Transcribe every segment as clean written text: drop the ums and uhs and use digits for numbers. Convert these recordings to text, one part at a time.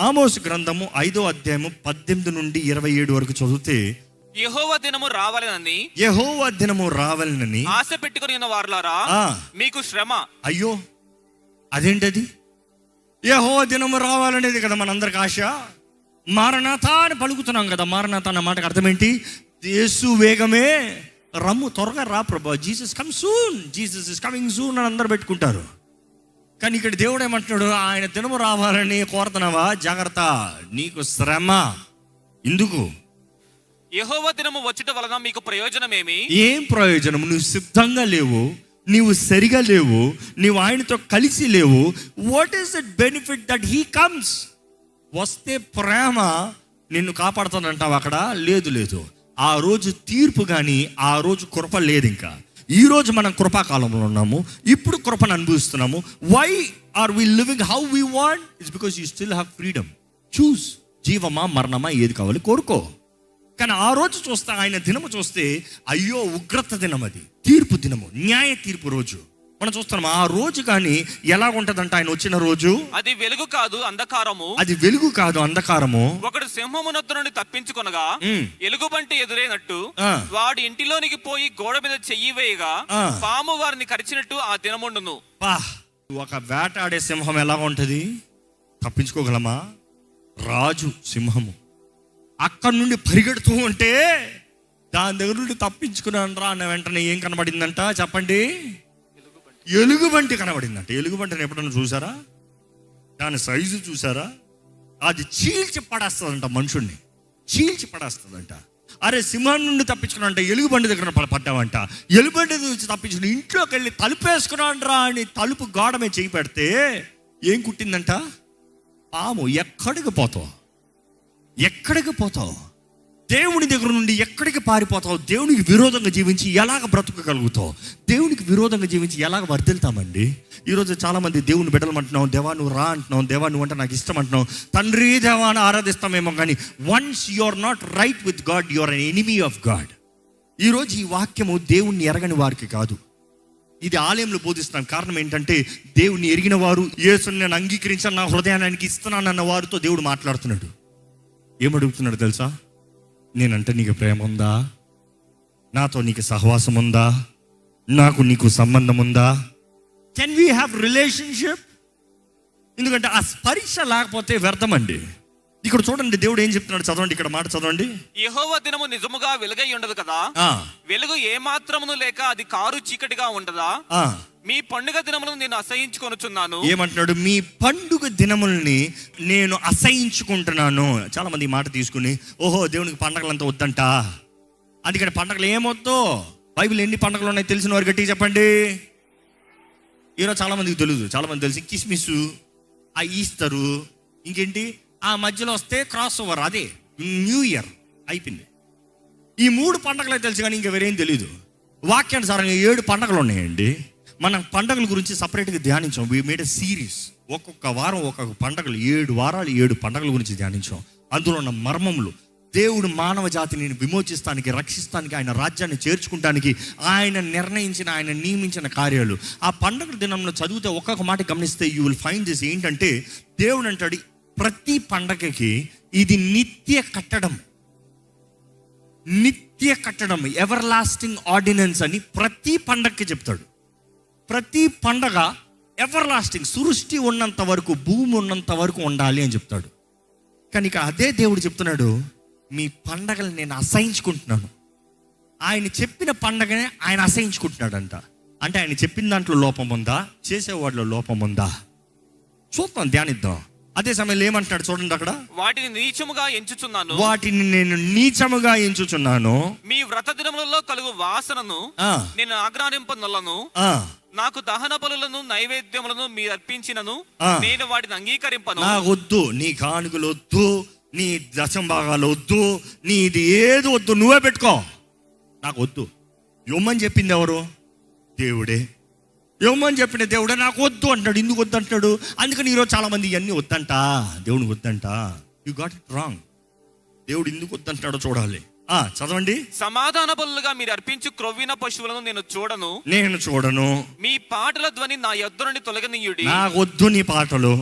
ఆమోసు గ్రంథము 5వ అధ్యాయము 18 నుండి 27 వరకు చదివితే, యెహోవా దినము రావాలనని ఆశ పెట్టుకుని ఉన్న వారులారా, మీకు శ్రమ. అయ్యో, అదేంటది? యెహోవా దినము రావాలనేది కదా మనందరికి ఆశ. మారనాథా అని పలుకుతున్నాం కదా. మారనాథా అన్న మాటకు అర్థం ఏంటి? యేసు వేగమే రమ్ము, త్వరగా రా ప్రభా, Jesus come soon, Jesus is coming soon అని అందరు పెట్టుకుంటారు. కానీ ఇక్కడ దేవుడు ఏమంటున్నాడు? ఆయన దినము రావాలని కోరుతున్నావా? జాగ్రత్త, నీకు శ్రమ. ఎందుకు? యెహోవా దినము వచ్చుట వలన మీకు ప్రయోజనమేమి? ఏం ప్రయోజనం? నువ్వు సిద్ధంగా లేవు, నీవు సరిగా లేవు, నీవు ఆయనతో కలిసి లేవు. What is the benefit that he comes? వస్తే ప్రేమ నిన్ను కాపాడుతుందంటావు అక్కడ? లేదు. ఆ రోజు తీర్పు, కానీ ఆ రోజు కృప లేదు. ఇంకా ఈ రోజు మనం కృపాకాలంలో ఉన్నాము, ఇప్పుడు కృపను అనుభవిస్తున్నాము. Why are we living how we want? It's because you still have freedom. Choose, జీవమా మరణమా ఏది కావాలి కోరుకో. కానీ ఆ రోజు చూస్తే, ఆయన దినము చూస్తే, అయ్యో ఉగ్రత దినం, అది తీర్పు దినము, న్యాయ తీర్పు రోజు మనం చూస్తున్నాం. ఆ రోజు కానీ ఎలా ఉంటదంట? ఆయన వచ్చిన రోజు అది వెలుగు కాదు అంధకారము, అది వెలుగు కాదు అంధకారము. ఒకడు సింహమునొద్ద నుండి తప్పించుకొనగా ఎలుగుబంటి ఎదురైనట్టు వాడి ఇంటిలోనికి పోయి గోడ మీద చెయ్యి వేయగా పాము వారిని కరిచినట్టు ఆ దినముండును. ఒక వేటాడే సింహం ఎలా ఉంటది? తప్పించుకోగలమా? రాజు సింహము అక్కడి నుండి పరిగెడుతూ ఉంటే దాని దగ్గర నుండి తప్పించుకున్నాను రా అన్న వెంటనే ఏం కనబడిందంట? చెప్పండి. ఎలుగుబంటి కనబడిందంట. ఎలుగుబంటిని ఎప్పుడన్నా చూసారా? దాని సైజు చూసారా? అది చీల్చి పడేస్తుందంట, మనుషుణ్ణి చీల్చి పడేస్తుందంట. అరే, సింహం నుండి తప్పించుకున్నాంట, ఎలుగుబంటి దగ్గర పడ్డావంట. ఎలుగుబంటి నుంచి తప్పించుకుని ఇంట్లోకి వెళ్ళి తలుపేసుకున్నాను రా అని తలుపు గోడ మీద చేయి పెడితే ఏం కుట్టిందంట? పాము. ఎక్కడికి పోతావు? దేవుని దగ్గర నుండి ఎక్కడికి పారిపోతావు? దేవునికి విరోధంగా జీవించి ఎలాగ బ్రతకగలుగుతావు? దేవునికి విరోధంగా జీవించి ఎలాగ వర్ధిల్తామండి? ఈరోజు చాలామంది దేవుని బిడ్డలమంటున్నాం, దేవా నువ్వు రా అంటున్నాం, దేవా నువ్వు అంటే నాకు ఇష్టం అంటున్నాం, తండ్రి దేవా అని ఆరాధిస్తామేమో. కానీ once you are not right with God, you are an enemy of God. ఈరోజు ఈ వాక్యము దేవుణ్ణి ఎరగని వారికి కాదు, ఇది ఆలయంలో బోధిస్తున్నాం. కారణం ఏంటంటే, దేవుణ్ణి ఎరిగిన వారు, యేసుని నేను అంగీకరించాను, నా హృదయానికి ఇస్తున్నానన్న వారితో దేవుడు మాట్లాడుతున్నాడు. ఏమడుగుతున్నాడు తెలుసా? నేనంటే నీకు ప్రేమ ఉందా? నాతో నీకు సహవాసం ఉందా? నాకు నీకు సంబంధం ఉందా? Can we have relationship? ఎందుకంటే ఆ పరీక్ష లేకపోతే వ్యర్థమండి. ఇక్కడ చూడండి దేవుడు ఏం చెప్తున్నాడు, చదవండి, ఇక్కడ మాట చదవండి. యెహోవా దినము నిజముగా వెలుగై ఉండదు కదా, వెలుగు ఏ మాత్రమును లేక అది కారు చీకటిగా ఉండదా? మీ పండుగ దినములను నేను అసహించుకొనుచున్నాను. ఏమంటున్నాడు? మీ పండుగ దినముల్ని నేను అసహించుకుంటున్నాను. చాలా మంది ఈ మాట తీసుకుని, ఓహో దేవునికి పండగలంతా వద్దంట, అందుకని పండగలు ఏమొద్దు. బైబిల్ ఎన్ని పండగలు ఉన్నాయి తెలిసిన వారు గట్టిగా చెప్పండి. ఈరోజు చాలా మందికి తెలియదు. చాలా మంది తెలిసి కిస్మిస్, ఆ ఈస్టరు, ఇంకేంటి ఆ మధ్యలో వస్తే క్రాస్ ఓవర్, అదే న్యూ ఇయర్ అయిపోయింది. ఈ 3 పండగలే తెలుసు, కానీ ఇంకా వేరేం తెలియదు. వాక్యానుసారంగా 7 పండగలు ఉన్నాయండి. మనం పండగల గురించి సపరేట్గా ధ్యానించాం. We made a series. ఒక్కొక్క వారం ఒక్కొక్క పండగలు, 7 వారాలు 7 పండగల గురించి ధ్యానించాం. అందులో ఉన్న మర్మములు, దేవుడు మానవ జాతిని విమోచిస్తానికి, రక్షిస్తానికి, ఆయన రాజ్యాన్ని చేర్చుకుంటానికి ఆయన నిర్ణయించిన, ఆయన నియమించిన కార్యాలు. ఆ పండగల దినంలో చదివితే ఒక్కొక్క మాట గమనిస్తే యూ విల్ ఫైండ్ దిస్. ఏంటంటే దేవుడు అంటాడు, ప్రతి పండగకి ఇది నిత్య కట్టడం, ఎవర్ లాస్టింగ్ ఆర్డినెన్స్ అని ప్రతి పండగకి చెప్తాడు. ప్రతి పండగ ఎవర్ లాస్టింగ్, సృష్టి ఉన్నంత వరకు, భూమి ఉన్నంత వరకు ఉండాలి అని చెప్తాడు. కానీ ఇక అదే దేవుడు చెప్తున్నాడు, మీ పండగలు నేను అసహించుకుంటున్నాను. ఆయన చెప్పిన పండగనే ఆయన అసహించుకుంటున్నాడంట. అంటే ఆయన చెప్పిన దాంట్లో లోపం ఉందా? చేసేవాడిలో లోపం ఉందా? చూద్దాం, ధ్యానిద్దాం. అదే సమయంలో ఏమంటున్నాడు చూడండి అక్కడ, వాటిని నేను నీచముగా ఎంచుచున్నాను. మీ వ్రత దినములలో కలుగు వాసనను నేను ఆగ్రహింపనొల్లను. నాకు దహన బలులను నైవేద్యములను మీరు అర్పించినను నేను వాటిని అంగీకరింపను. నాకు వద్దు, నీ కానుకలు వద్దు, నీ దశంభాగాలు వద్దు, నీది ఏది వద్దు, నువ్వే పెట్టుకో, నాకు వద్దు. ఇవ్వమని చెప్పింది ఎవరు? దేవుడే. ఇవ్వమని చెప్పిన దేవుడే నాకు వద్దు అంటాడు. ఎందుకు వద్దు అంటాడు? అందుకని ఈరోజు చాలా మంది ఇవన్నీ వద్దంట, దేవుడికి వద్దంట. You got it wrong. దేవుడు ఎందుకు వద్దంటాడో చూడాలి. చదవండి. సమాధాన బలులుగా మీరు అర్పించు క్రొవ్విన పశువులను నేను చూడను. మీ పాటల ధ్వని నా యొద్ద నుండి తొలగనీయుడి. నాకు వద్దు నీ పాటలు.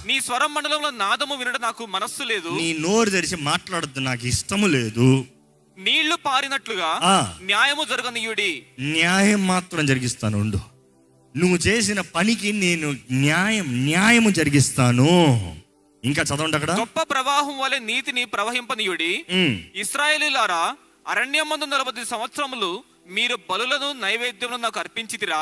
నీ స్వరం మండలంలో నాదము వినడం నాకు మనస్సు లేదు. నీ నోరు తెరిచి మాట్లాడద్దు, నాకు ఇష్టము లేదు. నీళ్లు పారినట్లుగా న్యాయము జరగనీయుడి. న్యాయం మాత్రం జరిగిస్తాను ఉండు. నువ్వు చేసిన పనికి నేను న్యాయము జరిగిస్తాను. ఇంకా చదవండి అక్కడ. గొప్ప ప్రవాహం వలె నీతిని ప్రవహింపనీయుడి. ఇశ్రాయేలీయులారా, అరణ్యమందు 40 సంవత్సరములు మీరు బలులను నైవేద్యములను నాకు అర్పించితిరా.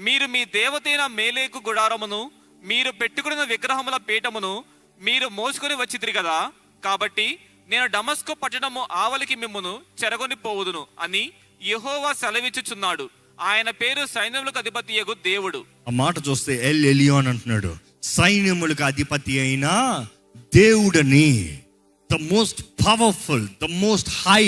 మీరు మీ దేవతైన మేలేకు గుడారమును, మీరు పెట్టుకున్న విగ్రహముల పీఠమును మీరు మోసుకొని వచ్చితిరి కదా. కాబట్టి నేను డమస్కు పట్టణము ఆవలికి మిమ్మును చెరగొని పోవుదును అని యెహోవా సెలవిచ్చుచున్నాడు. ఆయన పేరు సైన్యములకు అధిపతియగు దేవుడు. ఆ మాట చూస్తే ఎల్ ఎలియోన్ అంటున్నాడు, సైన్యములకు అధిపతి అయిన దేవుడని. The most powerful, the most high.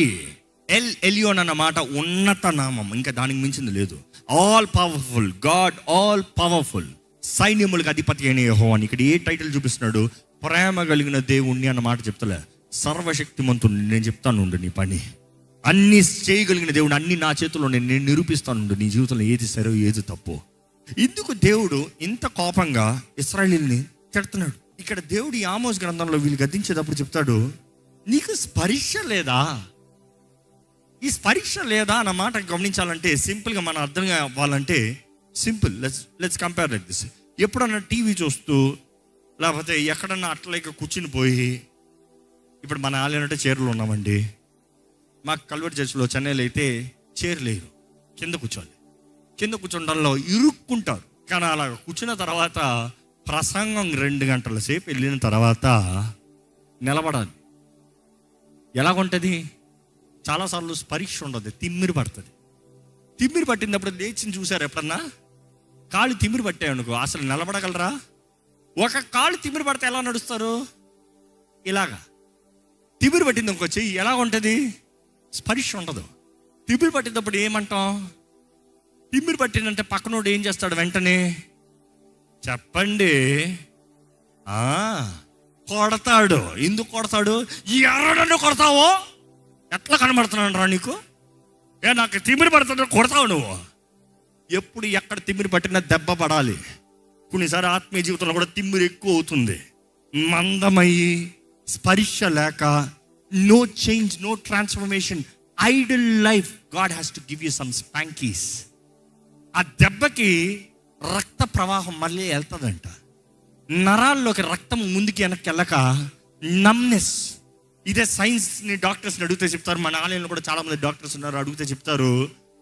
L Elyon అన్న మాట ఉన్నత నామం, ఇంకా దానికి మించింది లేదు. All powerful God, all powerful, సైన్యములకు అధిపతి అయిన యెహోవా అని. ఇక్కడ ఏ టైటిల్ చూపిస్తున్నాడు? ప్రేమ కలిగిన దేవుణ్ణి అన్న మాట చెప్తలే, సర్వశక్తిమంతుడిని. నేను చెప్తాను ఉండు నీ పని, అన్ని చేయగలిగిన దేవుడు, అన్ని నా చేతుల్లో నేను నిరూపిస్తాను నీ జీవితంలో ఏది సరో ఏది తప్పు. ఇందుకు దేవుడు ఇంత కోపంగా ఇశ్రాయేలీయుల్ని తిడుతున్నాడు. ఇక్కడ దేవుడు ఈ ఆమోస్ గ్రంథంలో వీళ్ళు గద్దించేటప్పుడు చెప్తాడు, నీకు స్పర్శ లేదా? ఈ స్పర్శ లేదా అన్న మాట గమనించాలంటే సింపుల్గా మన అర్థం అవ్వాలంటే simple. Let's compare like this. ఎప్పుడన్నా టీవీ చూస్తూ లేకపోతే ఎక్కడన్నా అట్లయిక కూర్చుని పోయి, ఇప్పుడు మన ఆలయం అంటే చీరలు ఉన్నామండి. మాకు కల్వర్ చర్చిలో చెన్నైలో అయితే చైర్ లేరు, కింద కూర్చోవాలి. కింద కూర్చోవడంలో ఇరుక్కుంటారు. కానీ అలా కూర్చున్న తర్వాత ప్రసంగం 2 గంటల సేపు వెళ్ళిన తర్వాత నిలబడాలి. ఎలాగుంటుంది? చాలాసార్లు స్పర్శ ఉండదు, తిమ్మిరి పడుతుంది. తిమ్మిరి పట్టినప్పుడు లేచి చూసారు ఎప్పుడన్నా? కాళ్ళు తిమ్మిరి పట్టాయి అనుకో, అసలు నిలబడగలరా? ఒక కాళ్ళు తిమ్మిరి పడితే ఎలా నడుస్తారు? ఇలాగా. తిమ్మిరి పట్టింది ఇంకో చెయ్యి, ఎలా ఉంటుంది? స్పర్శ ఉండదు. తిమ్మిరి పట్టినప్పుడు ఏమంటాం? తిమ్మిరి పట్టిందంటే పక్కనోడు ఏం చేస్తాడు? వెంటనే చెప్పండి, కొడతాడు. ఎందుకు కొడతాడు? ఎవరన్నా కొడతావో? ఎట్లా కనబడుతున్నాను రా నీకు? నాకు తిమ్మిరి పడుతుంటే కొడతావు నువ్వు. ఎప్పుడు ఎక్కడ తిమ్మిరి పట్టినా దెబ్బ పడాలి. కొన్నిసారి ఆత్మీయ జీవితంలో కూడా తిమ్మిరి ఎక్కువ అవుతుంది. మందమయ్యి స్పర్శ లేక, no change, no transformation, idle life. God has to give you some spankies. ఆ దెబ్బకి రక్త ప్రవాహం మళ్ళీ వెళ్తుందంట. నరాల్లోకి రక్తం ముందుకి వెనక్కి వెళ్ళక నమ్నెస్. ఇదే సైన్స్ని డాక్టర్స్ని అడిగితే చెప్తారు. మన ఆలయంలో కూడా చాలా మంది డాక్టర్స్ ఉన్నారు, అడిగితే చెప్తారు,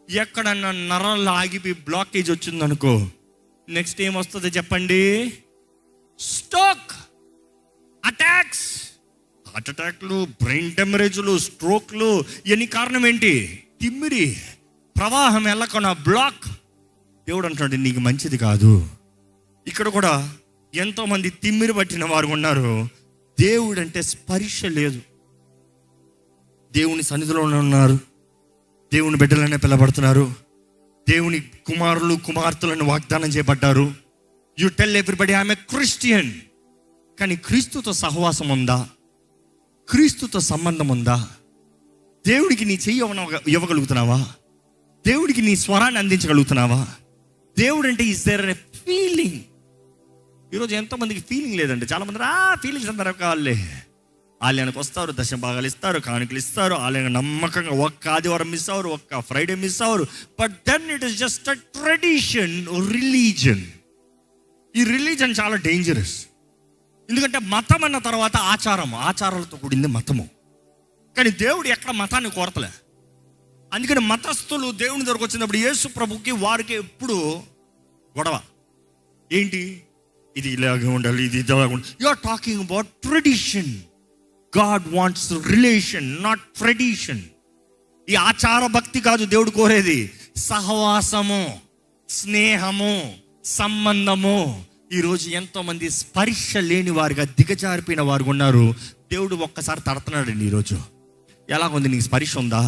ఎక్కడన్నా నరాల్లో ఆగిపోయి బ్లాకేజ్ వచ్చిందనుకో, నెక్స్ట్ ఏం వస్తుంది చెప్పండి? స్ట్రోక్, అటాక్స్, హార్ట్ అటాక్లు, బ్రెయిన్ టెమరేజ్లు, స్ట్రోక్లు. ఇవన్నీ కారణం ఏంటి? తిమ్మిరి, ప్రవాహం వెళ్ళకుండా బ్లాక్. దేవుడు అంటాడు నీకు మంచిది కాదు. ఇక్కడ కూడా ఎంతోమంది తిమ్మిరి పట్టిన వారు ఉన్నారు. దేవుడు అంటే స్పర్శ లేదు. దేవుని సన్నిధిలోనే ఉన్నారు, దేవుని బిడ్డలనే పిలబడుతున్నారు, దేవుని కుమారులు కుమార్తెలను వాగ్దానం చేయబడ్డారు. You tell everybody I'm a Christian. కానీ క్రీస్తుతో సహవాసం ఉందా? క్రీస్తుతో సంబంధం ఉందా? దేవుడికి నీ చెయ్యి ఇవ్వగలుగుతున్నావా? దేవుడికి నీ స్వరాన్ని అందించగలుగుతున్నావా? దేవుడు అంటే ఈజ్ దేర్ ఎ ఫీలింగ్. ఈరోజు ఎంతోమందికి ఫీలింగ్ లేదండి. చాలామంది ఫీలింగ్స్ అందరూ కావాలి. ఆలయానికి వస్తారు, దశభాగాలు ఇస్తారు, కానుకలు ఇస్తారు, ఆలయానికి నమ్మకంగా ఒక్క ఆదివారం మిస్ అవ్వరు, ఒక్క ఫ్రైడే మిస్ అవ్వరు. But then it is just a tradition, religion. ఈ రిలీజన్ చాలా డేంజరస్. ఎందుకంటే మతం అన్న తర్వాత ఆచారాలతో కూడింది మతము. కానీ దేవుడు ఎక్కడ మతాన్ని కోరతలే. అందుకని మతస్థులు దేవుని దగ్గరకు వచ్చినప్పుడు యేసు ప్రభుకి వారికి ఎప్పుడు గొడవ ఏంటి? ఇది ఇలాగే ఉండాలి, ఇది ఇలాగే ఉండాలి. You are talking about tradition. God wants relation, not tradition. ఈ ఆచార భక్తి కాదు దేవుడు కోరేది, సహవాసము, స్నేహము, సంబంధము. ఈరోజు ఎంతోమంది స్పర్శ లేని వారుగా దిగజారిపోయిన వారు ఉన్నారు. దేవుడు ఒక్కసారి తడుతున్నాడండి. ఈరోజు ఎలాగుంది? నీకు స్పర్శ ఉందా?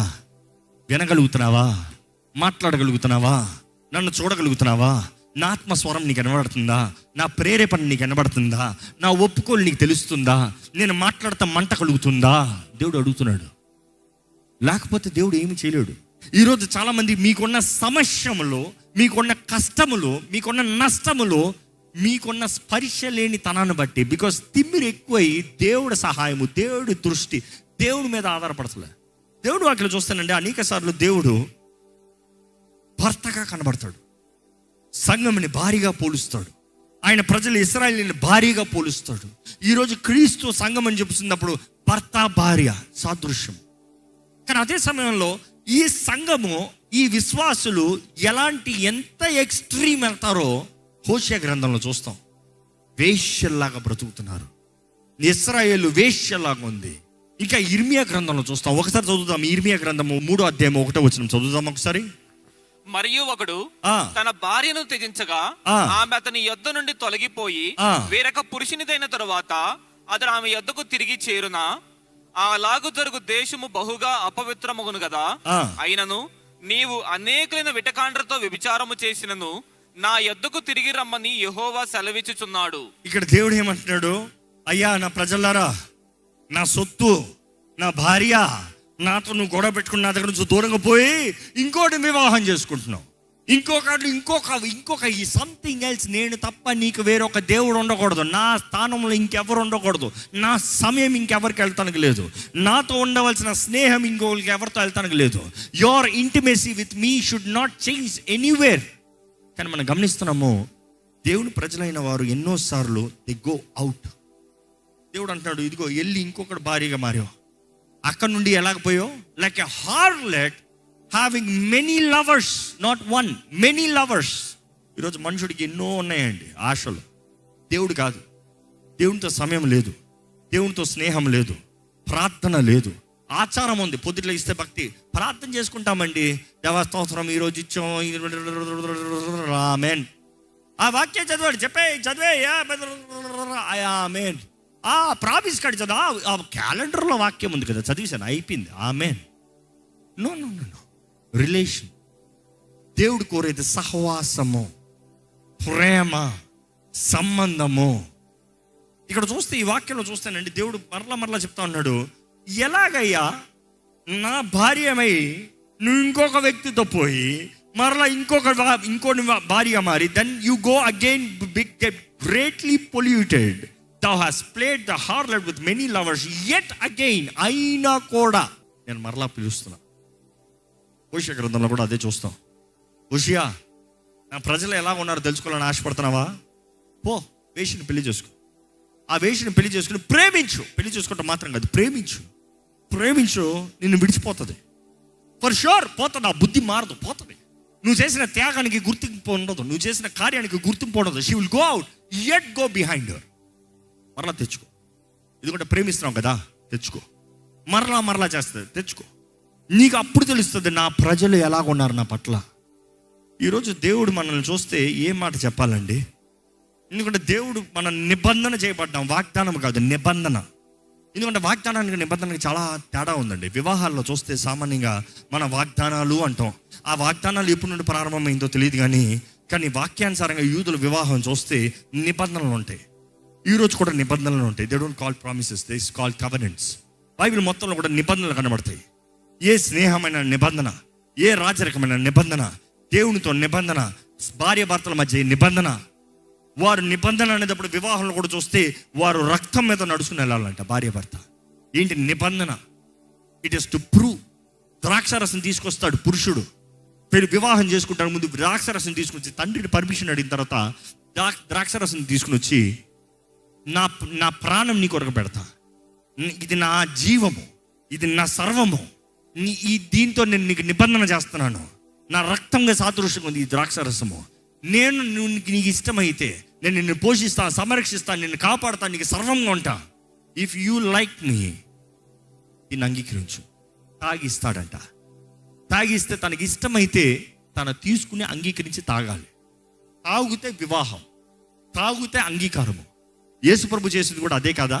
వినగలుగుతున్నావా? మాట్లాడగలుగుతున్నావా? నన్ను చూడగలుగుతున్నావా? నా ఆత్మస్వరం నీకు కనబడుతుందా? నా ప్రేరేపణ నీకు కనబడుతుందా? నా ఒప్పుకోలు నీకు తెలుస్తుందా? నేను మాట్లాడతా మంట కలుగుతుందా? దేవుడు అడుగుతున్నాడు. లేకపోతే దేవుడు ఏమి చేయలేడు. ఈరోజు చాలామంది మీకున్న సమస్యములో, మీకున్న కష్టములో, మీకున్న నష్టములో, మీకున్న స్పర్శ లేని తనాన్ని బట్టి, బికాస్ తిమ్మిరి ఎక్కువై దేవుడి సహాయము, దేవుడి దృష్టి దేవుడి మీద ఆధారపడతలే. దేవుడు వాటిలో చూస్తానండి, అనేక సార్లు దేవుడు భర్తగా కనబడతాడు, సంఘముని భారీగా పోలుస్తాడు, ఆయన ప్రజలు ఇశ్రాయేలుని భారీగా పోలుస్తాడు. ఈరోజు క్రీస్తు సంఘం అని చెప్తున్నప్పుడు భర్త భార్య సాదృశ్యం. కానీ అదే సమయంలో ఈ సంఘము, ఈ విశ్వాసులు ఎంత ఎక్స్ట్రీమ్ వెళ్తారో హోషేయ గ్రంథంలో చూస్తాం. వేశ్యల్లాగా బ్రతుకుతున్నారు, ఇశ్రాయేలు వేశ్యలాగా ఉంది. ఇంకా ఇర్మియా గ్రంథంలో చూస్తాం. ఒకసారి చదువుదాం, ఇర్మియా గ్రంథము 3వ అధ్యాయం 1వ వచనం చదువుదాం ఒకసారి. మరియు ఒకడు తన భార్యను త్యజించగా ఆమె అతని యొద్ద నుండి తొలగిపోయి వేరొక పురుషునిదైన తరువాత అతడు ఆమె యొద్దకు తిరిగి చేరునా అలాగు జరుగు దేశము బహుగా అపవిత్రమగును కదా. అయినను నీవు అనేకులైన విటకాండ్రతో వ్యభిచారము చేసినను నా యొద్దకు తిరిగి రమ్మని యెహోవా సెలవిచ్చుచున్నాడు. ఇక్కడ దేవుడు ఏమంటున్నాడు? అయ్యా నా ప్రజలారా, నా సొత్తు, నా భార్య, నాతో నువ్వు గొడవ పెట్టుకుని నా దగ్గర నుంచి దూరంగా పోయి ఇంకోటి వివాహం చేసుకుంటున్నావు, ఇంకొక ఈ సంథింగ్ ఎల్స్. నేను తప్ప నీకు వేరొక దేవుడు ఉండకూడదు, నా స్థానంలో ఇంకెవరు ఉండకూడదు, నా సమయం ఇంకెవరికి వెళ్తానికి లేదు, నాతో ఉండవలసిన స్నేహం ఇంకొకరికి ఎవరితో వెళ్తానికి లేదు. Your intimacy with me should not change anywhere. కానీ మనం గమనిస్తున్నాము, దేవుని ప్రజలైన వారు ఎన్నోసార్లు దే గో అవుట్. దేవుడు అంటున్నాడు, ఇదిగో వెళ్ళి ఇంకొకటి భారీగా మారావు, అక్కడ నుండి ఎలాగపోయావు, like a harlot having many lovers, not one, many lovers. ఈరోజు మనుషుడికి ఎన్నో ఉన్నాయండి ఆశలు. దేవుడు కాదు, దేవునితో సమయం లేదు, దేవునితో స్నేహం లేదు, ప్రార్థన లేదు. ఆచారం ఉంది, పొద్దుట్లో ఇస్తే భక్తి, ప్రార్థన చేసుకుంటామండి, దేవస్తోత్రం ఈరోజు ఇచ్చాం, ఆమేన్. ఆ వాక్యం చదివాడు, చదివే ఆమేన్. ప్రామిస్ కార్డు చదువు, ఆ క్యాలెండర్లో వాక్యం ఉంది కదా, చదివేశాను, అయిపోయింది, amen. No no no no, relation. దేవుడు కోరేది సహవాసము, ప్రేమ, సంబంధము. ఇక్కడ చూస్తే, ఈ వాక్యంలో చూస్తానండి, దేవుడు మరలా చెప్తా ఉన్నాడు, ఎలాగయ్యా నా భార్యమై నువ్వు ఇంకొక వ్యక్తితో పోయి మరలా ఇంకోటి భార్య మారి, then you go again greatly polluted. Thou hast played the harlot with many lovers, yet again, అయినా కూడా నేను మరలా పిలుస్తున్నా. హోషేయ గ్రంథంలో కూడా అదే చూస్తాం. హోషేయ, నా ప్రజలు ఎలా ఉన్నారో తెలుసుకోవాలని ఆశపడుతున్నావా? పో, వేషిని పెళ్లి చేసుకో. ఆ వేషిని పెళ్లి చేసుకుని ప్రేమించు. పెళ్లి చేసుకుంటే మాత్రం కాదు, ప్రేమించు, నిన్ను విడిచిపోతుంది. ఫర్ షూర్ పోతుంది, ఆ బుద్ధి మారదు, పోతుంది. నువ్వు చేసిన త్యాగానికి గుర్తింపు ఉండదు, నువ్వు చేసిన కార్యానికి గుర్తింపు ఉండదు. She will go out, yet go behind her. మరలా తెచ్చుకో. ఎందుకంటే ప్రేమిస్తున్నావు కదా, తెచ్చుకో. మరలా చేస్తుంది, తెచ్చుకో. నీకు అప్పుడు తెలుస్తుంది నా ప్రజలు ఎలాగున్నారు నా పట్ల. ఈరోజు దేవుడు మనల్ని చూస్తే ఏం మాట చెప్పాలండి? ఎందుకంటే దేవుడు మన నిబంధన చేయబడ్డాం, వాగ్దానం కాదు, నిబంధన. ఎందుకంటే వాగ్దానానికి నిబంధనకి చాలా తేడా ఉందండి. వివాహాల్లో చూస్తే సామాన్యంగా మన వాగ్దానాలు అంటాం. ఆ వాగ్దానాలు ఎప్పటి నుండి ప్రారంభమైందో తెలియదు, కానీ వాక్యానుసారంగా యూదుల వివాహం చూస్తే నిబంధనలు ఉంటాయి. ఈరోజు కూడా నిబంధనలు ఉంటాయి. They don't call promises, they is call covenants. Bible మొత్తంలో కూడా నిబంధనలు కనబడతాయి. ఏ స్నేహమైన నిబంధన, ఏ రాజరికమైన నిబంధన, దేవునితో నిబంధన, భార్య భర్తల మధ్య నిబంధన. వారు నిబంధన అనేటప్పుడు వివాహంలో కూడా చూస్తే వారు రక్తం మీద నడుచుకుని వెళ్ళాలంట భార్య భర్త. ఏంటి నిబంధన? It is to prove. ద్రాక్షారసం తీసుకొస్తాడు పురుషుడు, వివాహం చేసుకుంటాడు ముందు ద్రాక్షారసం తీసుకొచ్చి తండ్రిని పర్మిషన్ అడిగిన తర్వాత ద్రాక్షారసం తీసుకుని వచ్చి, నా ప్రాణం నీ కొరకు పెడతా, ఇది నా జీవము, ఇది నా సర్వము, దీంతో నేను నీకు నిబంధన చేస్తున్నాను, నా రక్తంగా సాదృశ్యంగా ఉంది ఈ ద్రాక్షారసము. నీకు ఇష్టమైతే నేను నిన్ను పోషిస్తాను, సంరక్షిస్తాను, నిన్ను కాపాడుతాను, నీకు సర్వంగా ఉంటా. ఇఫ్ యూ లైక్ మీ, దీన్ని అంగీకరించు. తాగిస్తాడంట. తాగిస్తే తనకి ఇష్టమైతే తను తీసుకుని అంగీకరించి తాగాలి. తాగితే వివాహం, తాగితే అంగీకారము. యేసు ప్రభు చేసింది కూడా అదే కాదా?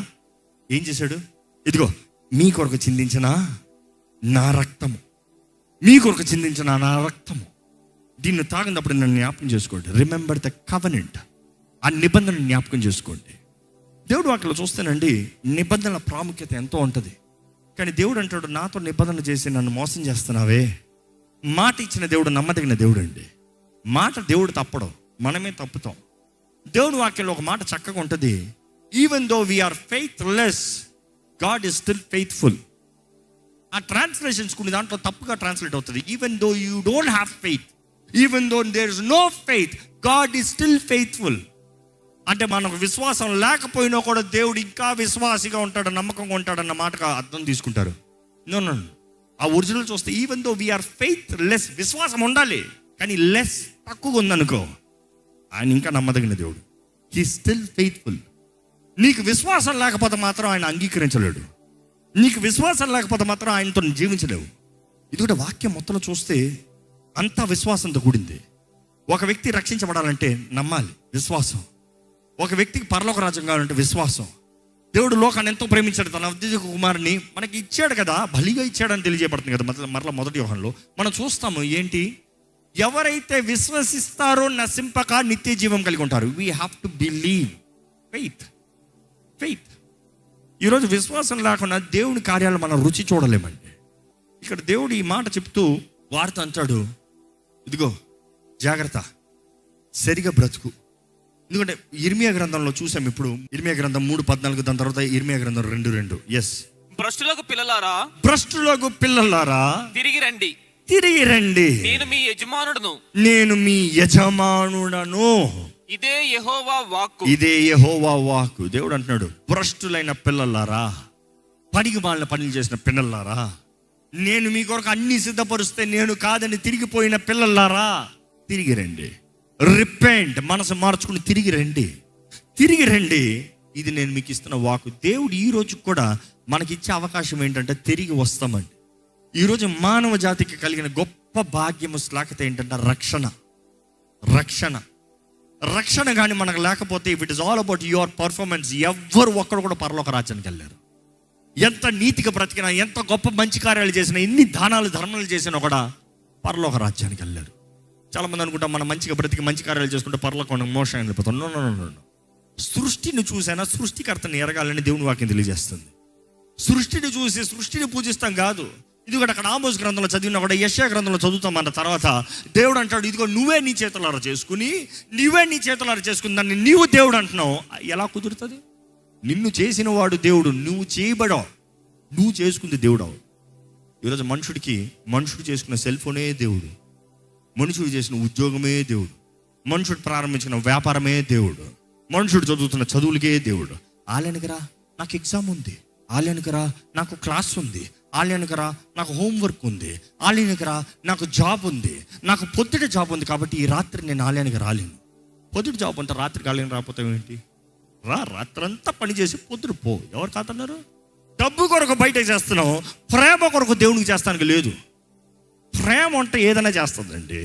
ఏం చేశాడు? ఇదిగో మీ కొరకు చిందించిన నా రక్తము, మీ కొరకు చిందించిన నా రక్తము, దీన్ని తాగినప్పుడు నన్ను జ్ఞాపకం చేసుకోండి. Remember the covenant. ఆ నిబంధన జ్ఞాపకం చేసుకోండి. దేవుడు అక్కడ చూస్తానండి, నిబంధనల ప్రాముఖ్యత ఎంతో ఉంటుంది. కానీ దేవుడు అంటాడు, నాతో నిబంధన చేసి నన్ను మోసం చేస్తున్నావే. మాట ఇచ్చిన దేవుడు నమ్మదగిన దేవుడు అండి. మాట దేవుడు తప్పడం, మనమే తప్పుతాం. దేవుడు వాక్యంలో ఒక మాట చక్కగా ఉంటుంది, even though we are faithless God is still faithful. ఆ ట్రాన్స్లేషన్స్ కొన్ని దాంట్లో తప్పుగా ట్రాన్స్లేట్ అవుతుంది. Even though you don't have faith, even though there is no faith, God is still faithful. అంటే మనకు విశ్వాసం లేకపోయినా కూడా దేవుడు ఇంకా విశ్వాసిగా ఉంటాడు, నమ్మకంగా ఉంటాడన్న మాటగా అర్థం తీసుకుంటారు. నో, ఆ ఒరిజినల్ చూస్తే even though we are faithless, విశ్వాసం ఉండాలి కానీ లెస్, తక్కువగా ఉందనుకో, ఆయన ఇంకా నమ్మదగిన దేవుడు. He still faithful. నీకు విశ్వాసం లేకపోతే మాత్రం ఆయన అంగీకరించలేడు. నీకు విశ్వాసం లేకపోతే మాత్రం ఆయనతో జీవించలేవు. ఇది కూడా వాక్యం మొత్తంలో చూస్తే అంతా విశ్వాసంతో కూడింది. ఒక వ్యక్తి రక్షించబడాలంటే నమ్మాలి, విశ్వాసం. ఒక వ్యక్తికి పరలోక రాజ్యం కావాలంటే విశ్వాసం. దేవుడు లోకాన్ని ఎంతో ప్రేమించాడు, తన అద్వితీయ కుమారుని మనకి ఇచ్చాడు కదా, బలిగా ఇచ్చాడని తెలియజేయబడుతుంది కదా మరలా మొదటి యోహానులో మనం చూస్తాము. ఏంటి, ఎవరైతే విశ్వసిస్తారో నశింపక నిత్య జీవం కలిగి ఉంటారు. We have to believe. Faith. ఈరోజు విశ్వాసం లేకుండా దేవుని కార్యాలు మనం రుచి చూడలేమండి. ఇక్కడ దేవుడు ఈ మాట చెప్తూ వార్త అంటాడు, ఇదిగో జాగ్రత్త, సరిగా బ్రతుకు. ఎందుకంటే ఇర్మియా గ్రంథంలో చూసాం, ఇప్పుడు ఇర్మియా గ్రంథం 3:14, దాని తర్వాత ఇర్మియా గ్రంథం 2:2. ఎస్, భ్రష్టులకు పిల్లలారా తిరిగి రండి, నేను మీ యజమానుడను. ఇదే యెహోవా వాక్కు. దేవుడు అంటున్నాడు, భ్రష్టులైన పిల్లలారా, పనికి మాలిన పనులు చేసిన పిల్లలారా, నేను మీ కొరకు అన్ని సిద్ధపరుస్తే నేను కాదని తిరిగిపోయిన పిల్లలారా, తిరిగి రండి. రిపెంట్, మనసు మార్చుకుని తిరిగి రండి. ఇది నేను మీకు ఇస్తున్న వాక్కు. దేవుడు ఈ రోజు కూడా మనకిచ్చే అవకాశం ఏంటంటే తిరిగి వస్తామండి. ఈరోజు మానవ జాతికి కలిగిన గొప్ప భాగ్యము శ్లాఘత ఏంటంటే రక్షణ కానీ మనకు లేకపోతే, if it is all about your performance, ఎవ్వరు ఒక్కడు కూడా పరలోక రాజ్యానికి వెళ్ళారు. ఎంత నీతిగా బ్రతికినా, ఎంత గొప్ప మంచి కార్యాలు చేసినా, ఎన్ని దానాలు ధర్మాలు చేసినా కూడా పరలోక రాజ్యానికి వెళ్ళారు. చాలామంది అనుకుంటాం మనం మంచిగా బ్రతికి మంచి కార్యాలు చేసుకుంటే పరలోకం మోసం వెళ్ళిపోతాం. నో. సృష్టిని చూసైనా సృష్టికర్తని ఎరగాలని దేవుని వాక్యం తెలియజేస్తుంది. సృష్టిని చూసి సృష్టిని పూజిస్తాం కాదు. ఇది కూడా అక్కడ ఆమోస్ గ్రంథంలో చదివినా కూడా, యెషయా గ్రంథంలో చదువుతాం. అన్న తర్వాత దేవుడు అంటాడు, ఇదిగో నువ్వే నీ చేతులారా చేసుకుని దాన్ని నీవు దేవుడు అంటున్నావు. ఎలా కుదురుతుంది? నిన్ను చేసిన వాడు దేవుడు, నువ్వు చేయబడవు, నువ్వు చేసుకుంది దేవుడు. ఈరోజు మనుషుడు చేసుకున్న సెల్ ఫోనే దేవుడు, మనుషుడు చేసిన ఉద్యోగమే దేవుడు, మనుషుడు ప్రారంభించిన వ్యాపారమే దేవుడు, మనుషుడు చదువుతున్న చదువులకే దేవుడు. ఆలయానికి రా, నాకు ఎగ్జామ్ ఉంది. ఆలయానికి రా, నాకు క్లాస్ ఉంది. ఆలయానికి రా, నాకు హోంవర్క్ ఉంది. ఆలయానికి రా, నాకు జాబ్ ఉంది. నాకు పొద్దుట జాబ్ ఉంది కాబట్టి ఈ రాత్రి నేను ఆలయానికి రాలేను. పొద్దుట జాబ్ అంతా రాత్రికి ఆలయానికి రాకపోతే ఏంటి? రాత్రంతా పని చేసి పొద్దుట పో. ఎవరు కాదన్నారు? డబ్బు కొరకు బయట చేస్తున్నావు, ప్రేమ కొరకు దేవునికి చేస్తానికి లేదు. ప్రేమ అంటే ఏదైనా చేస్తుందండి.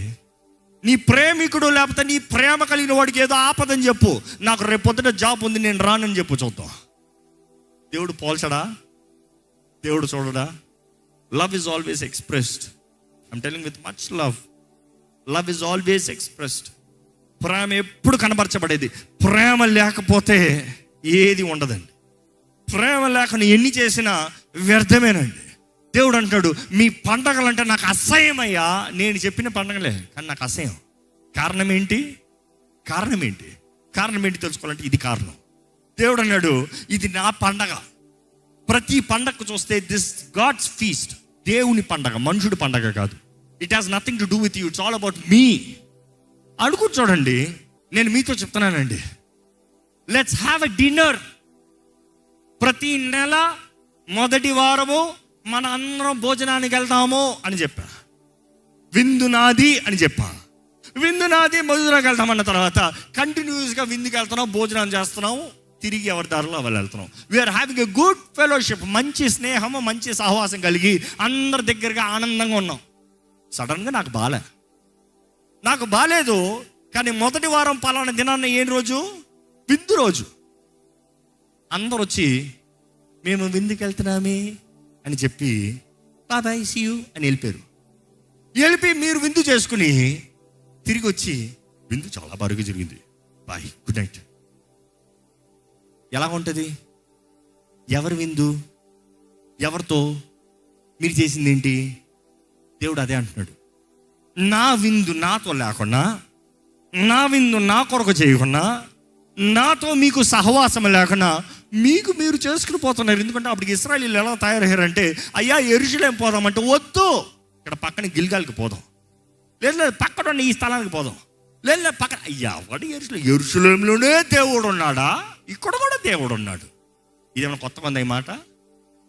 నీ ప్రేమికుడు లేకపోతే నీ ప్రేమ కలిగిన వాడికి ఏదో ఆపదని చెప్పు, నాకు రేపు పొద్దుట జాబ్ ఉంది నేను రానని చెప్పు, చూద్దాం. దేవుడు పోల్చడా? దేవుడు చూడడా? Love is always expressed. I'm telling with much love is always expressed. ప్రేమ ఎప్పుడు కనబరచబడేది. ప్రేమ లేకపోతే ఏది ఉండదండి. ప్రేమ లేకుండా ఎన్ని చేసినా వ్యర్థమేనండి. దేవుడు అంటాడు, మీ పండగలంటే నాకు అసహ్యమయ్యా. నేను చెప్పిన పండగలే కానీ నాకు అసహ్యం. కారణం ఏంటి తెలుసుకోవాలంటే ఇది కారణం. దేవుడు అన్నాడు, ఇది నా పండగ. ప్రతి పండగకు చూస్తే దిస్ గాడ్స్ ఫీస్ట్, దేవుని పండగ, మనుషుడి పండగ కాదు. It has nothing to do with you, it's all about me. అనుకుని చూడండి, నేను మీతో చెప్తున్నానండి, లెట్స్ హ్యావ్ ఎ డిన్నర్. ప్రతి నెల మొదటి వారము మన అందరం భోజనానికి వెళ్తాము అని చెప్పా. విందు నాది అని చెప్పా. విందు నాది, భోజనానికి వెళ్తామన్న తర్వాత కంటిన్యూస్గా విందుకి వెళ్తున్నాం, భోజనం చేస్తున్నాము, తిరిగి ఎవరి దారిలో వాళ్ళు వెళ్తున్నాం. We are having a good fellowship, మంచి స్నేహము, మంచి సహవాసం కలిగి అందరి దగ్గరగా ఆనందంగా ఉన్నాం. సడన్గా నాకు బాలేదు. కానీ మొదటి వారం పలానా దినాన్న ఏం రోజు? విందు రోజు. అందరు వచ్చి మేము విందుకి వెళ్తున్నామే అని చెప్పి బాబాయ్ సీ యూ అని వెళ్ళిపోయి మీరు విందు చేసుకుని తిరిగి వచ్చి విందు చాలా బాగా జరిగింది, బాయ్, గుడ్ నైట్. ఎలా ఉంటుంది? ఎవరి విందు? ఎవరితో? మీరు చేసింది ఏంటి? దేవుడు అదే అంటున్నాడు, నా విందు నాతో లేకుండా, నా విందు నా కొరకు చేయకుండా, నాతో మీకు సహవాసం లేకుండా మీకు మీరు చేసుకుని పోతున్నారు. ఎందుకంటే అప్పటికి ఇశ్రాయేలీయులు ఎలా తయారయ్యారంటే, అయ్యా యెరూషలేం పోదామంటే వద్దు, ఇక్కడ పక్కన గిల్గాల్కి పోదాం, లేదు పక్కన ఉన్న ఈ స్థలానికి పోదాం, లేదు పక్కన. అయ్యా వాడు యెరూషలేంలోనే దేవుడు ఉన్నాడా? ఇక్కడ కూడా దేవుడు ఉన్నాడు. ఇదేమన్నా కొత్త మంది ఈ మాట?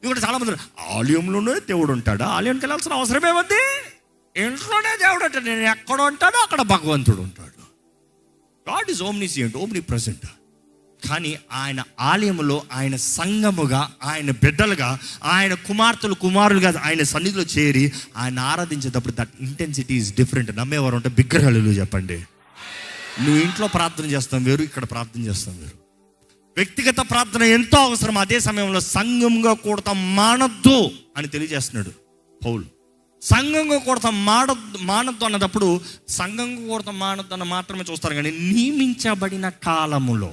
ఇక్కడ చాలా మంది ఆలయంలోనే దేవుడు ఉంటాడా? ఆలయానికి వెళ్ళాల్సిన అవసరం ఏముంది? ఇంట్లోనే దేవుడు అంటే నేను ఎక్కడ ఉంటాడో అక్కడ భగవంతుడు ఉంటాడు. God is omniscient, omni present. కానీ ఆయన ఆలయంలో, ఆయన సంఘముగా, ఆయన బిడ్డలుగా, ఆయన కుమారులుగా ఆయన సన్నిధిలో చేరి ఆయన ఆరాధించేటప్పుడు దట్ ఇంటెన్సిటీ ఈజ్ డిఫరెంట్. నమ్మేవారు ఉంటే బిగ్గర హల్లెలూయా చెప్పండి. నువ్వు ఇంట్లో ప్రార్థన చేస్తాం వేరు, ఇక్కడ ప్రార్థన చేస్తాం వేరు. వ్యక్తిగత ప్రార్థన ఎంతో అవసరం. అదే సమయంలో సంఘంగా కూడతాం మానద్దు అని తెలియజేస్తున్నాడు పౌలు. సంఘంగా కూడతాం మానద్దు అన్నప్పుడు, సంఘంగా కూడతాం మానద్దు అన్న మాత్రమే చూస్తారు. కానీ నియమించబడిన కాలములో,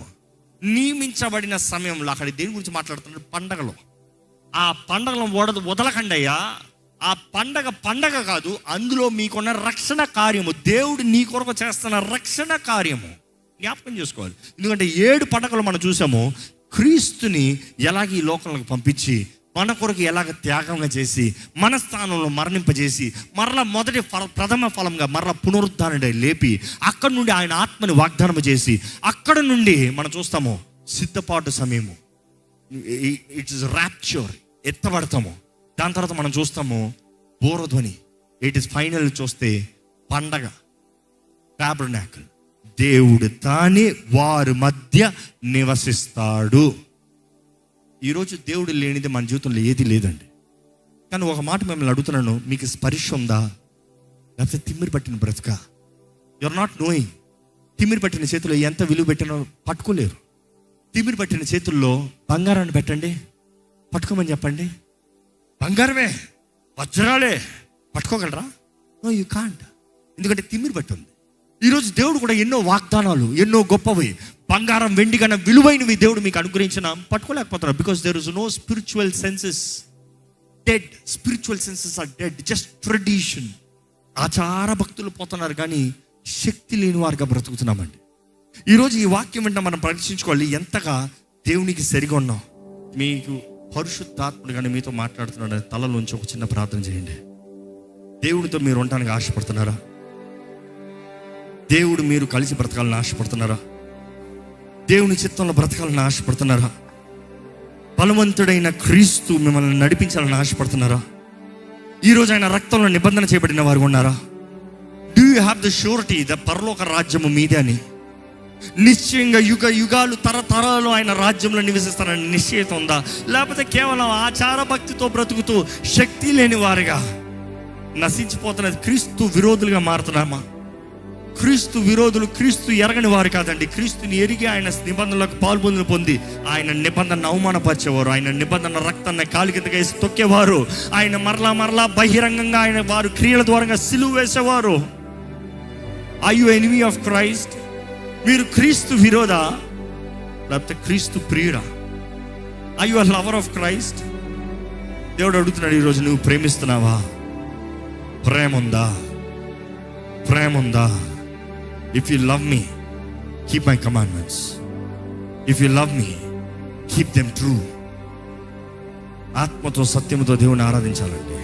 నియమించబడిన సమయంలో, అక్కడ దేని గురించి మాట్లాడుతున్నాడు? పండగలో. ఆ పండగలను వదలకండి అయ్యా. ఆ పండగ కాదు, అందులో మీకున్న రక్షణ కార్యము, దేవుడు నీ కొరకు చేస్తున్న రక్షణ కార్యము జ్ఞాపకం చేసుకోవాలి. ఎందుకంటే 7 పండగలు మనం చూసాము. క్రీస్తుని ఎలాగ ఈ లోకంలోకి పంపించి, మన కొరకు ఎలాగ త్యాగంగా చేసి, మన స్థానంలో మరణింపజేసి, మరలా మొదటి ప్రథమ ఫలంగా మరలా పునరుద్ధరణ లేపి, అక్కడ నుండి ఆయన ఆత్మని వాగ్దానం చేసి, అక్కడ నుండి మనం చూస్తాము సిద్ధపాటు సమయము, ఇట్స్ ర్యాప్చర్, ఎత్తబడతాము. దాని తర్వాత మనం చూస్తాము బోరధ్వని, ఇట్ ఇస్ ఫైనల్. చూస్తే పండగ, టాబర్నాకిల్, దేవుడు తానే వారి మధ్య నివసిస్తాడు. ఈరోజు దేవుడు లేనిది మన జీవితంలో ఏది లేదండి. కానీ ఒక మాట మిమ్మల్ని అడుగుతున్నాను, మీకు స్పర్శ ఉందా? లేకపోతే తిమ్మిరి పట్టిన బ్రతుక? You're not knowing. తిమ్మిరి పట్టిన చేతుల్లో ఎంత విలువ పెట్టినా పట్టుకోలేరు. తిమ్మిరి పట్టిన చేతుల్లో బంగారాన్ని పెట్టండి, పట్టుకోమని చెప్పండి, బంగారమే వజ్రాలే పట్టుకోగలరా? No, you can't. ఎందుకంటే తిమ్మిరి పట్టి ఉంది. ఈరోజు దేవుడు కూడా ఎన్నో వాగ్దానాలు, ఎన్నో గొప్పవి, బంగారం వెండి కన్నా విలువైనవి దేవుడు మీకు అనుగ్రహించిన పట్టుకోలేకపోతున్నారు. Because there is no spiritual senses, dead. Spiritual senses are dead. Just tradition, ఆచార భక్తులు పోతున్నారు, కానీ శక్తి లేని వారుగా బ్రతుకుతున్నామండి. ఈరోజు ఈ వాక్యం వెంట మనం పరీక్షించుకోవాలి, ఎంతగా దేవునికి సరిగా ఉన్నాం. మీకు పరిశుద్ధాత్ముడు కానీ మీతో మాట్లాడుతున్నాడు, తలలోంచి ఒక చిన్న ప్రార్థన చేయండి. దేవుడితో మీరు ఉండడానికి ఆశపడుతున్నారా? దేవుడు మీరు కలిసి బ్రతకాలని ఆశపడుతున్నారా? దేవుని చిత్తంలో బ్రతకాలని ఆశపడుతున్నారా? బలవంతుడైన క్రీస్తు మిమ్మల్ని నడిపించాలని ఆశపడుతున్నారా? ఈరోజు ఆయన రక్తంలో నిబంధన చేయబడిన వారు ఉన్నారా? Do you have the surety the పరలోక రాజ్యము మీదే అని? నిశ్చయంగా యుగాలు తరతరాలు ఆయన రాజ్యంలో నివసిస్తారని నిశ్చయిత ఉందా? లేకపోతే కేవలం ఆచార భక్తితో బ్రతుకుతూ శక్తి లేని వారుగా నశించిపోతున్నది, క్రీస్తు విరోధులుగా మారుతున్నామా? క్రీస్తు విరోధులు క్రీస్తు ఎరగని వారు కాదండి. క్రీస్తుని ఎరిగి ఆయన నిబంధనలకు పాల్పొందులు పొంది ఆయన నిబంధన అవమానపరిచేవారు, ఆయన నిబంధన రక్తాన్ని కాలి కిందగా వేసి తొక్కేవారు, ఆయన మరలా బహిరంగంగా ఆయన వారు క్రియల ద్వారా సిలువ వేసేవారు. Are you enemy of Christ? మీరు క్రీస్తు విరోధా లేకపోతే క్రీస్తు ప్రియుడా? Are you a lover of Christ? దేవుడు అడుగుతున్నాడు ఈరోజు, నువ్వు ప్రేమిస్తున్నావా? ప్రేమ ఉందా? If you love me, keep my commandments. If you love me, keep them true. ఆత్మతో సత్యముతో దేవుని ఆరాధించాలండి.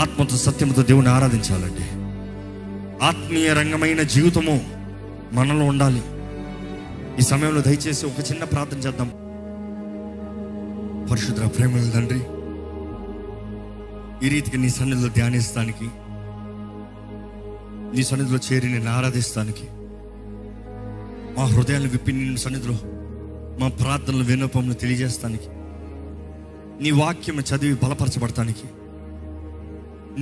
ఆత్మతో సత్యముతో దేవుని ఆరాధించాలండి. ఆత్మీయ రంగమైన జీవితము మనలో ఉండాలి. ఈ సమయంలో దయచేసి ఒక చిన్న ప్రార్థన చేద్దాం. పరిశుద్ధ ప్రేమల తండ్రి, ఈ రీతికి నీ సన్నిధిలో ధ్యానిస్తానికి, నీ సన్నిధిలో చేరి నేను ఆరాధిస్తానికి, మా హృదయాన్ని విప్పి నీ సన్నిధిలో మా ప్రార్థనలు విన్నపములు తెలియజేస్తానికి, నీ వాక్యం చదివి బలపరచబడటానికి,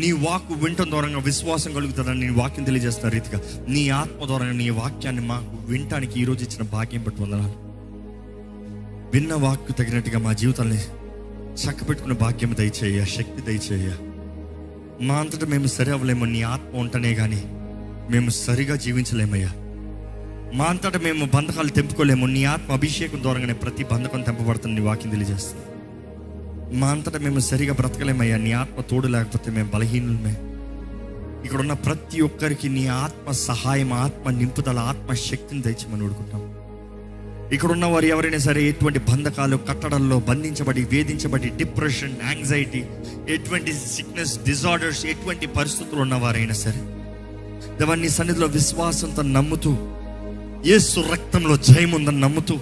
నీ వాక్కు వింటం ద్వారా విశ్వాసం కలుగుతుందని నీ వాక్యం తెలియజేస్తున్న రీతిగా నీ ఆత్మ ద్వారా నీ వాక్యాన్ని మాకు వినటానికి ఈరోజు ఇచ్చిన భాగ్యం బట్టి వందనాలు. విన్న వాక్కు తగినట్టుగా మా జీవితాన్ని చక్కబెట్టుకున్న భాగ్యం దయచేయ, శక్తి దయచేయ. మా అంతటా మేము సరి అవ్వలేము, నీ ఆత్మ ఉంటనే కానీ మేము సరిగా జీవించలేమయ్యా. మా అంతటా మేము బంధకాలు తెంపుకోలేము, నీ ఆత్మ అభిషేకం ద్వారానే ప్రతి బంధకం తెంపబడుతుంది నీ వాక్యం తెలియజేస్తుంది. మా అంతటా మేము సరిగా బ్రతకలేమయ్యా, నీ ఆత్మ తోడు లేకపోతే మేము బలహీనులమే. ఇక్కడ ఉన్న ప్రతి ఒక్కరికి నీ ఆత్మ సహాయం, ఆత్మ నింపుదల, ఆత్మ శక్తిని తెచ్చమని వేడుకుంటాం. ఇక్కడ ఉన్న వారు ఎవరైనా సరే ఎటువంటి బంధకాలు, కట్టడల్లో బంధించబడి, వేధించబడి, డిప్రెషన్, యాంగ్జైటీ, ఎటువంటి సిక్నెస్, డిజార్డర్స్, ఎటువంటి పరిస్థితులు ఉన్నవారైనా సరే దేవా నీ సన్నిధిలో విశ్వాసంతో నమ్ముతూ, యేసు రక్తంలో జయం ఉందని నమ్ముతూ,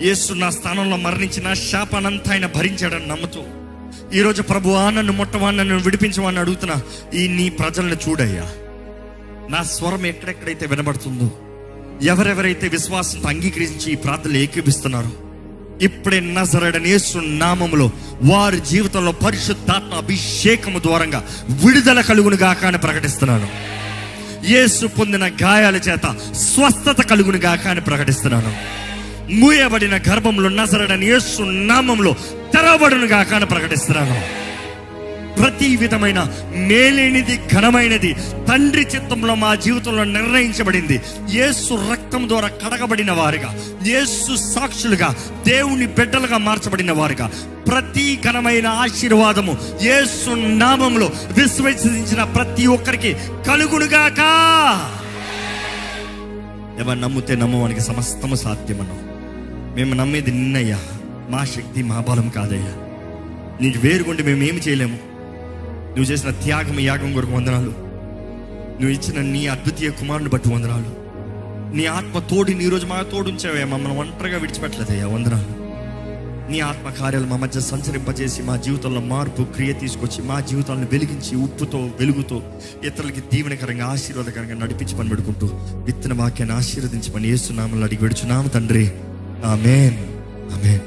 యేసు నా స్థానంలో మరణించిన శాపానంతా ఆయన భరించాడని నమ్ముతూ, ఈరోజు ప్రభువా నన్ను ముట్టవా, నన్ను విడిపించవని అడుగుతున్నా ఈ నీ ప్రజలను చూడయ్యా. నా స్వరం ఎక్కడెక్కడైతే వినబడుతుందో, ఎవరెవరైతే విశ్వాసంతో అంగీకరించి ఈ ప్రార్థనలు ఏకీపిస్తున్నారో, ఇప్పుడే నజరేయుడైన యేసు నామములో వారి జీవితంలో పరిశుద్ధాత్మ అభిషేకము ద్వారంగా విడుదల కలుగును గాక అని ప్రకటిస్తున్నాను. యేసు పొందిన గాయాల చేత స్వస్థత కలుగును గాక అని ప్రకటిస్తున్నాను. మూయబడిన గర్భంలో నజరేయుడైన యేసు నామములో తెరవబడును గాక అని ప్రకటిస్తున్నాను. ప్రతి విధమైన మేలేనిది, ఘనమైనది తండ్రి చిత్తంలో మా జీవితంలో నిర్ణయించబడింది. యేసు రక్తం ద్వారా కడగబడిన వారుగా, యేసు సాక్షులుగా, దేవుని బిడ్డలుగా మార్చబడిన వారుగా ప్రతి ఘనమైన ఆశీర్వాదము యేసు నామములో విశ్వసించిన ప్రతి ఒక్కరికి కలుగునుగాక. ఎవరు నమ్మితే నమ్మవానికి సమస్తము సాధ్యమను. మేము నమ్మేది నిన్నయ్యా, మా శక్తి మా బలం కాదయ్యా. నీకు వేరుగుండి మేము ఏమి చేయలేము. నువ్వు చేసిన త్యాగం, యాగం కొరకు వందనాలు. నువ్వు ఇచ్చిన నీ అద్వితీయ కుమారుని బట్టి వందనాలు. నీ ఆత్మ తోడిని ఈరోజు మా తోడుంచావయ్యా, మమ్మల్ని ఒంటరిగా విడిచిపెట్టలేదయ్యా, వందనాలు. నీ ఆత్మ కార్యాలు మా మధ్య సంచరింపజేసి మా జీవితంలో మార్పు, క్రియ తీసుకొచ్చి మా జీవితాలను వెలిగించి ఉప్పుతో, వెలుగుతో ఇతరులకి దీవెనకరంగా, ఆశీర్వాదకరంగా నడిపించి పని పెడుకుంటూ విత్తన వాక్యాన్ని ఆశీర్వదించమని యేసు నామములో అడిగి వేడుచున్నాము తండ్రి. ఆమేన్, ఆమేన్.